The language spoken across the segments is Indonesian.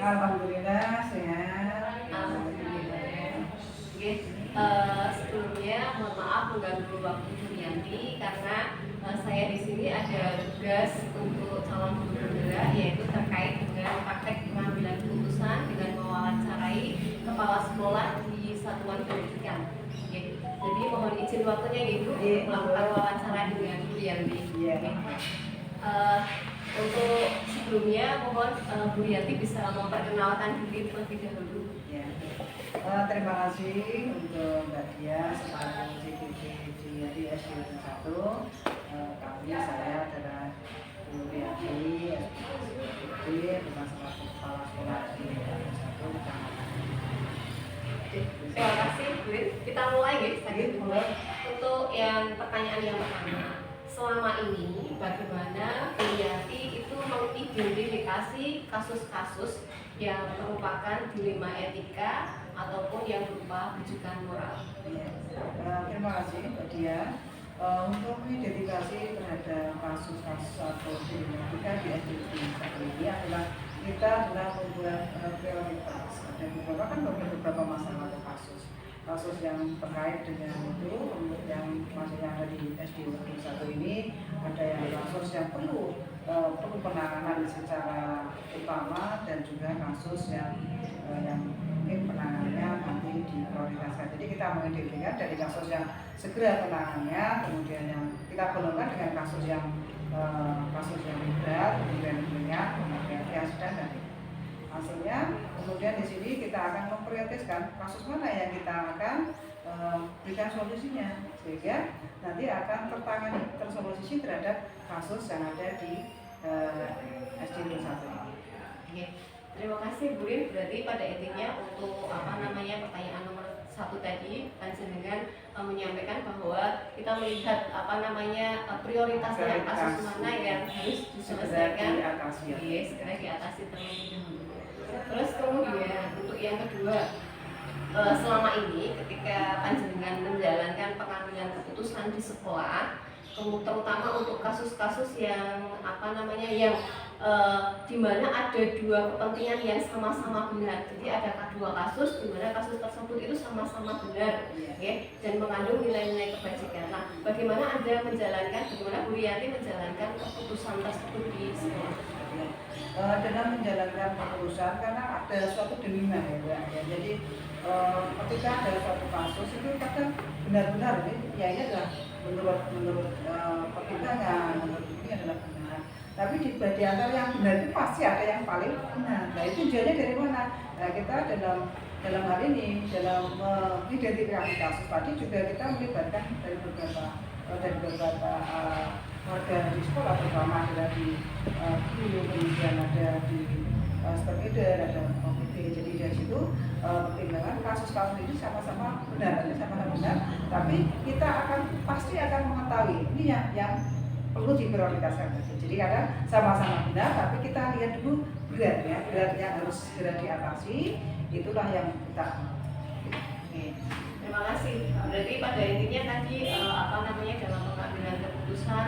Alhamdulillah sehat. Alhamdulillah. Oke, sebelumnya mohon maaf mengganggu waktu Junianti karena saya di sini ada tugas untuk calon guru penggerak, yaitu terkait dengan praktek pengambilan keputusan dengan mewawancarai kepala sekolah di satuan pendidikan. Oke, jadi mohon izin waktunya Ibu melakukan wawancara dengan Bu Yanti. Untuk sebelumnya mohon Bu Yanti bisa memperkenalkan diri terlebih dahulu. Ya. Terima kasih untuk Mbak Dia selaku CPT di SDN 1. Saya adalah Bu Yanti, SPT, bukan selaku kepala sekolah di SDN 1 Kecamatan. Terima kasih Bu. Kita mulai ya. Untuk yang pertanyaan yang pertama, selama ini bagaimana Bu Yanti itu mengidentifikasi kasus-kasus yang merupakan dilema etika ataupun yang berupa rujukan moral? Terima kasih Mbak Dia. Untuk mengidentifikasi terhadap kasus-kasus atau dilema etika di SDN 1 ini adalah kita membuat prioritas. Ada beberapa masalah atau kasus yang terkait dengan itu, yang masih ada di SDN 1 ini, ada yang kasus yang perlu penanganan secara utama dan juga kasus yang mungkin penanganannya nanti diprioritaskan. Jadi kita mengidentifikasi dari kasus yang segera penanganannya, kemudian yang kita golongkan dengan kasus yang berat, kemudian ringan, kemudian yang sedang dan hasilnya. Kemudian di sini kita akan memprioritaskan kasus mana yang kita akan berikan solusinya, sehingga nanti akan tersolusi terhadap kasus yang ada di SDN 1 ini. Oke, terima kasih Bu Rin. Berarti pada intinya untuk pertanyaan nomor 1 tadi, panjenengan menyampaikan bahwa kita melihat prioritasnya kasus mana yang harus diselesaikan, segera diatasi terlebih dahulu. Terus kemudian untuk yang kedua, selama ini ketika panjenengan menjalankan pengambilan keputusan di sekolah, terutama untuk kasus-kasus yang di mana ada dua kepentingan yang sama-sama benar. Jadi ada dua kasus di mana kasus tersebut itu sama-sama benar, ya, dan mengandung nilai-nilai kebajikan. Nah, bagaimana Bu Yanti menjalankan keputusan tersebut di sekolah? Dalam menjalankan keputusan, karena ada suatu dilema ya. Jadi ketika ada suatu kasus itu kadang benar-benar ini adalah menurut pertimbangan, menurut ini adalah benar. Tapi di antara yang benar itu pasti ada yang paling benar. Nah, itu tujuannya dari mana? Nah, kita dalam hal ini dalam mengidentifikasi kasus tadi juga kita melibatkan dari beberapa warga di sekolah, terutama adalah di guru, kemudian ada di supervisor, ada komite. Jadi dari situ pertimbangan kasus-kasus ini sama-sama benar, tapi kita pasti akan mengetahui ini yang perlu diprioritaskan. Jadi kadang sama-sama benar, tapi kita lihat dulu berat yang harus segera diatasi, itulah yang kita. Oke, terima kasih. Berarti pada intinya tadi dalam pengambilan keputusan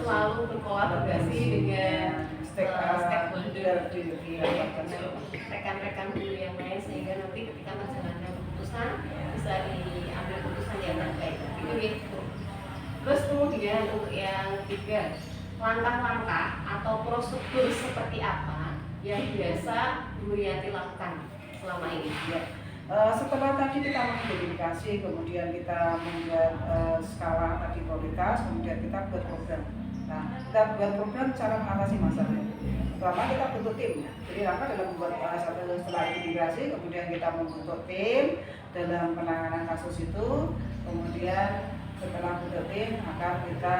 selalu berkolaborasi dengan stakeholder, rekan-rekan guru yang lain, sehingga nanti ketika menjalankan keputusan bisa diambil keputusan yang terbaik. Itu gitu. Terus kemudian untuk yang ketiga, langkah-langkah atau prosedur seperti apa yang biasa Bu Yanti lakukan selama ini? Setelah tadi kita mengidentifikasi, kemudian kita membuat skala tadi prioritas, kemudian kita buat program. Nah, kita buat program cara mengatasi masalahnya. Pertama kita bentuk tim. Jadi langkah dalam membuat setelah identifikasi, kemudian kita membentuk tim dalam penanganan kasus itu. Kemudian setelah bentuk tim akan kita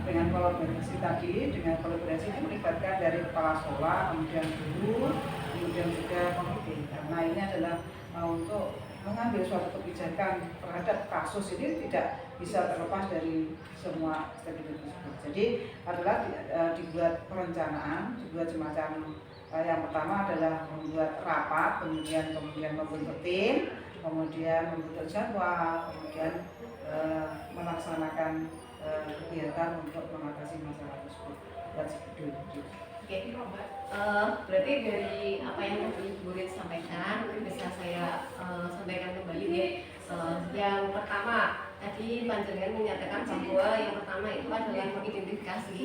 dengan kolaborasi itu melibatkan dari kepala sekolah, kemudian guru, kemudian juga komite. Karena ini adalah untuk mengambil suatu kebijakan terhadap kasus ini tidak bisa terlepas dari semua stakeholder tersebut. Jadi adalah dibuat perencanaan, dibuat semacam yang pertama adalah membuat rapat, kemudian membentuk tim, kemudian membentuk jadwal, kemudian melaksanakan kegiatan untuk mengatasi masalah tersebut. Oke, berarti dari apa yang tadi Bu Rin sampaikan, mungkin bisa saya sampaikan kembali ya. Yang pertama, tadi panjenengan menyatakan bahwa yang pertama itu adalah mengidentifikasi,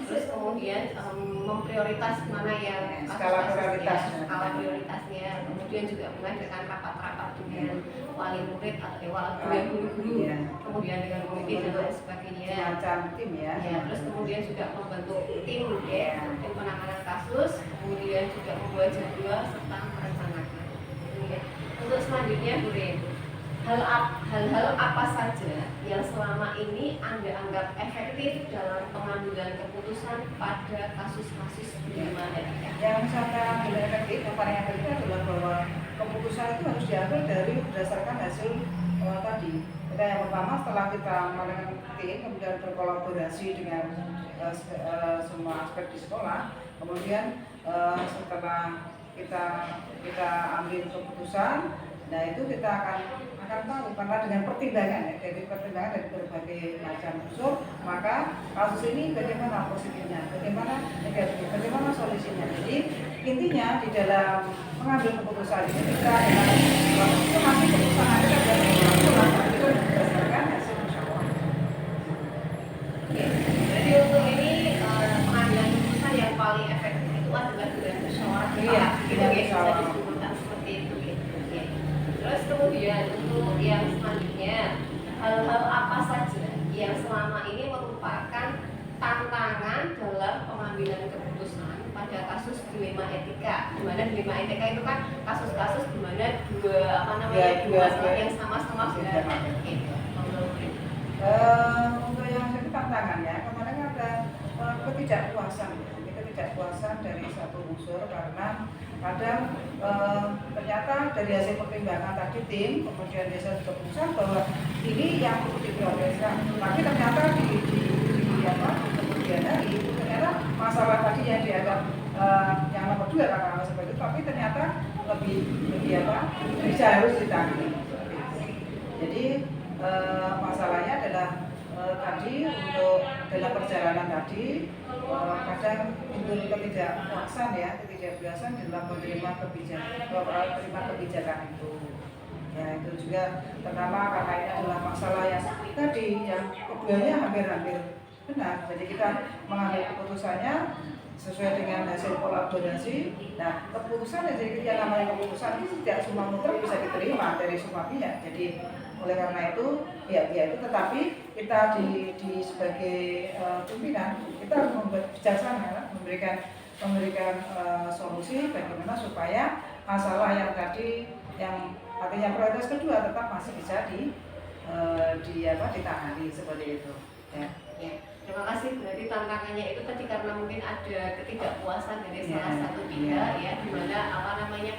terus kemudian memprioritas mana yang skala prioritasnya, kemudian juga mengadakan rapat-rapat dengan wali murid atau dengan guru-guru, kemudian dengan komite dan lain sebagainya. Macam tim ya. Terus kemudian juga membentuk tim ya, tim penanganan kasus, kemudian juga membuat jadwal serta merencanakan. Untuk selanjutnya Bu Rin, hal-hal apa saja yang selama ini Anda anggap efektif dalam pengambilan keputusan pada kasus-kasus pidana etika? Yang misalnya tidak efektif, yang paling efektif adalah bahwa keputusan itu harus diambil dari berdasarkan hasil tadi. Kita yang pertama, setelah kita melakukan tim, kemudian berkolaborasi dengan semua aspek di sekolah, kemudian setelah kita ambil keputusan, nah itu kita akan tahu karena dengan pertimbangan ya, dari pertimbangan dari berbagai macam unsur, maka kasus ini bagaimana positifnya, bagaimana negatifnya, bagaimana solusinya. Jadi intinya di dalam mengambil keputusan ini kita itu masih keputusan ada dan itu berdasarkan hasil musyawarah. Oke, jadi untuk ini pengambilan keputusan yang paling efektif itu adalah dengan musyawarah. Iya, bisa disebutkan seperti itu. Terus kemudian untuk yang selanjutnya, hal-hal apa saja yang selama ini merupakan tantangan dalam pengambilan keputusan pada kasus dilema etika? Di mana dilema etika itu kan kasus-kasus di mana dua masalah yang sama-sama sudah. Untuk yang itu tantangan ya, kemarin ada ketidakpuasan dari satu unsur karena kadang ternyata dari hasil pertimbangan tadi tim, kemudian hasil keputusan bahwa ini yang perlu diprioritaskan, tapi ternyata di kemudian hari itu ternyata masalah tadi yang dianggap yang nomor 2 karena seperti itu, tapi ternyata lebih harus ditangani. Jadi masalahnya adalah tadi untuk dalam perjalanan tadi kadang timbul ketidakpuasan dalam menerima kebijakan itu. Ya itu juga pertama karena ini adalah masalah yang tadi yang keduanya hampir-hampir benar. Jadi kita mengambil keputusannya sesuai dengan hasil kolaborasi. Nah, keputusan yang namanya keputusan itu tidak semua mutlak bisa diterima dari semua pihak. Jadi oleh karena itu pihak-pihak itu, tetapi kita di sebagai pimpinan kita harus bijaksana memberikan solusi bagaimana supaya masalah yang tadi yang artinya prioritas kedua tetap masih bisa ditangani seperti itu. Ya. Terima kasih. Berarti tantangannya itu tadi karena mungkin ada ketidakpuasan dari salah satu pihak ya, di mana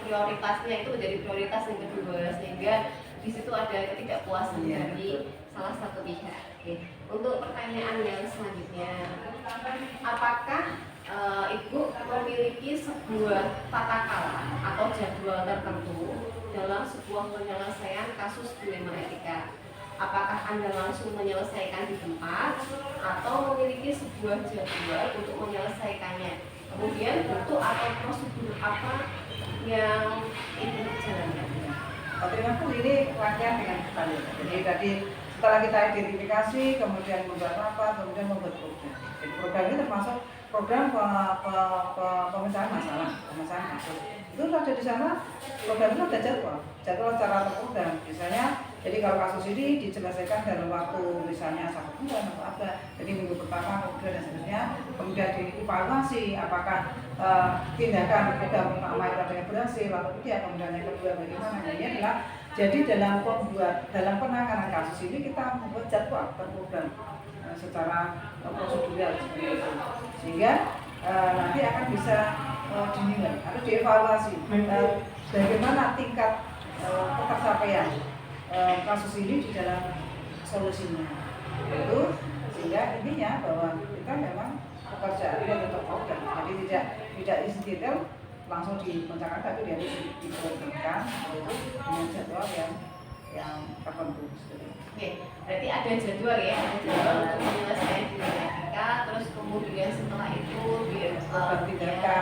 prioritasnya itu menjadi prioritas yang kedua, sehingga di situ ada ketidakpuasan dari salah satu pihak. Oke. Untuk pertanyaan yang selanjutnya, apakah Ibu memiliki sebuah tata cara atau jadwal tertentu dalam sebuah penyelesaian kasus dilema etika? Apakah Anda langsung menyelesaikan di tempat atau memiliki sebuah jadwal untuk menyelesaikannya? Kemudian bentuk atau prosedur apa yang Ibu jalankan? Terima kasih, ini latihan dengan kembali. Jadi tadi setelah kita identifikasi, kemudian membuat apa, kemudian membuat program. Jadi program ini termasuk program pemecahan kasus. Itu ada di sana, program itu ada jadwal secara terprogram. Misalnya, jadi kalau kasus ini diselesaikan dalam waktu misalnya 1 bulan atau apa, jadi minggu pertama, kemudian dan seterusnya, kemudian dievaluasi apakah tindakan program pertama itu ada yang berhasil atau tidak, kemudian yang kedua bagaimana. Ini adalah jadi dalam penanganan kasus ini kita membuat jadwal terprogram secara prosedural seperti itu, sehingga nanti akan bisa dinilai atau dievaluasi bagaimana tingkat ketercapaian kasus ini di dalam solusinya. Itu sehingga intinya bahwa kita memang pekerjaannya untuk program, jadi tidak isi detail langsung dimencakan, tapi dia harus diprogramkan itu dengan jadwal yang yang tertentu. Oke, berarti ada jadwal ya, ada jadwal untuk penyelesaian dinamika, terus kemudian setelah itu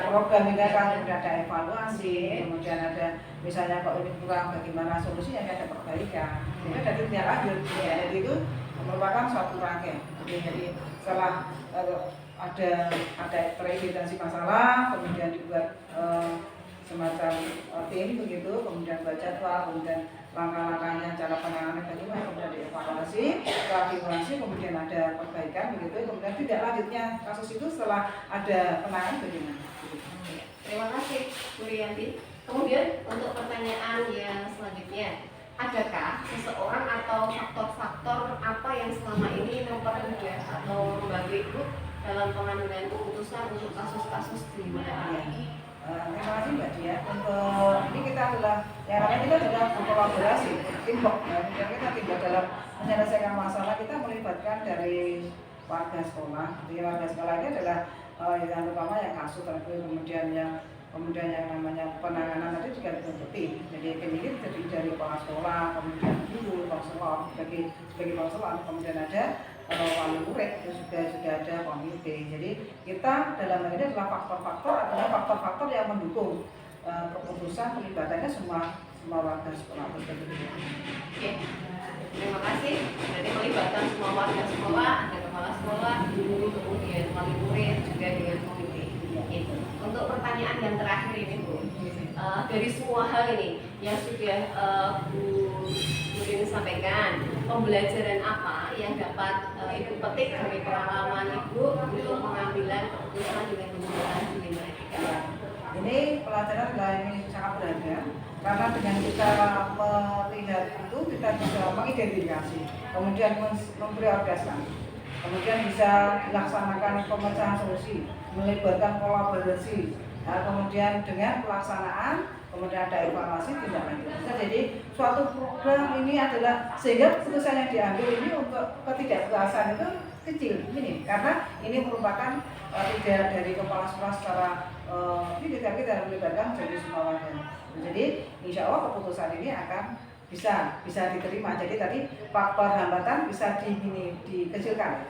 program tindakan kemudian ada evaluasi, kemudian ada misalnya kalau ini kurang bagaimana solusinya, ada perbaikan, kemudian ada tindak lanjut. Ya, jadi itu merupakan suatu rangkaian. Jadi setelah ada teridentifikasi masalah, kemudian dibuat semacam tim begitu, kemudian buat jadwal, kemudian langkah-langkahnya, cara penanganan bagaimana, kemudian dievaluasi, evaluasi, kemudian ada perbaikan begitu, kemudian tidak lanjutnya kasus itu setelah ada penanganan bagaimana. Terima kasih Bu Rianti. Kemudian untuk pertanyaan yang selanjutnya, adakah seseorang atau faktor-faktor apa yang selama ini mempermudah atau membantu Ibu dalam pengambilan keputusan untuk kasus-kasus di wilayah? Terima kasih Mbak Dia. Untuk ini kita adalah yang namanya kita sudah berkolaborasi, timbok. Yang kita tidak dalam menyelesaikan masalah, kita melibatkan dari warga sekolah. Jadi warga sekolah ini adalah yang pertama yang kasus, kemudian yang namanya penanganan tadi juga dibentuk tim. Jadi tim ini terdiri dari kepala sekolah, kemudian guru, konselor, sebagai konselor, kemudian ada wali murid, itu sudah ada komite. Jadi kita dalam hal ini adalah faktor-faktor yang mendukung keputusan pelibatannya semua warga sekolah tersebut. Oke, terima kasih. Jadi melibatkan semua warga sekolah, ada kepala sekolah, guru, kemudian wali murid juga dengan komite. Itu. Untuk pertanyaan yang terakhir ini Bu, dari semua hal ini yang sudah Bu Rini sampaikan, pembelajaran apa yang dapat Ibu petik dari pengalaman Ibu untuk pengambilan keputusan dengan menggunakan dinamika? Ini pelajaran ini sangat berharga karena dengan kita melihat itu kita bisa mengidentifikasi, kemudian memprioritaskan, kemudian bisa dilaksanakan pemecahan solusi, melibatkan kolaborasi, kemudian dengan pelaksanaan, kemudian ada evaluasi tindak lanjut. Jadi suatu program ini adalah sehingga keputusan yang diambil ini untuk ketidakpuasan itu kecil ini karena ini merupakan tidak dari kepala sekolah secara ini kita melibatkan jadi semua warga. Jadi insya Allah keputusan ini akan bisa diterima. Jadi tadi faktor hambatan bisa dikecilkan.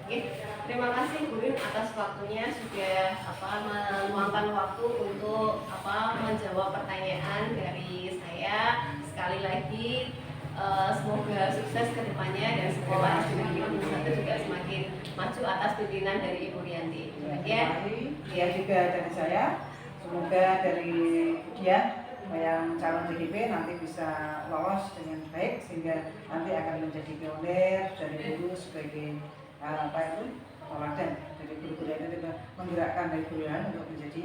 Oke, terima kasih Bu Rin atas waktunya sudah meluangkan waktu untuk menjawab pertanyaan dari saya. Sekali lagi semoga sukses ke depannya dan sekolah SD Negeri 1 juga semakin maju atas pimpinan dari Ibu Rianti. Ya juga dari saya, semoga dari dia yang calon DGP nanti bisa lolos dengan baik sehingga nanti akan menjadi pionir dari guru sebagai teladan dari guru-guru yang juga menggerakkan dari guru untuk menjadi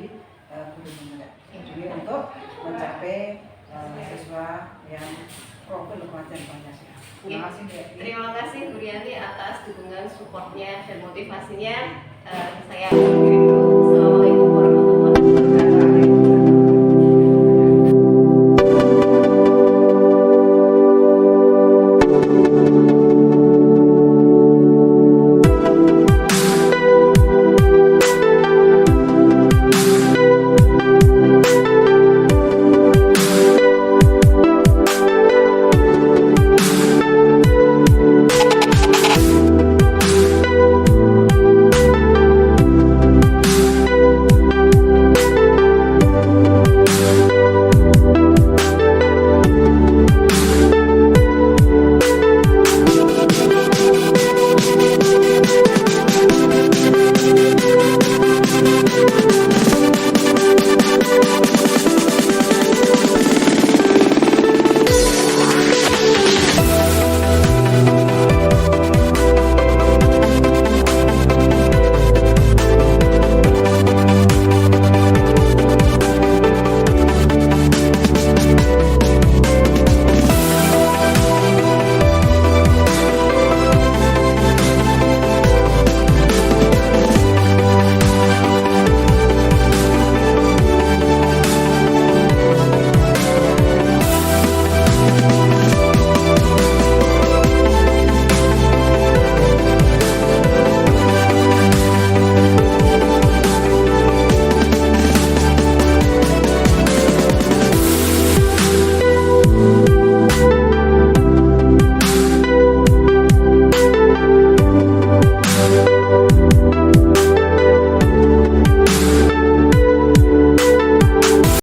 guru penggerak. Jadi untuk mencapai siswa yang profil pelajar Pancasila. Terima kasih. Terima kasih Bu Rianti atas dukungan, supportnya dan motivasinya. Saya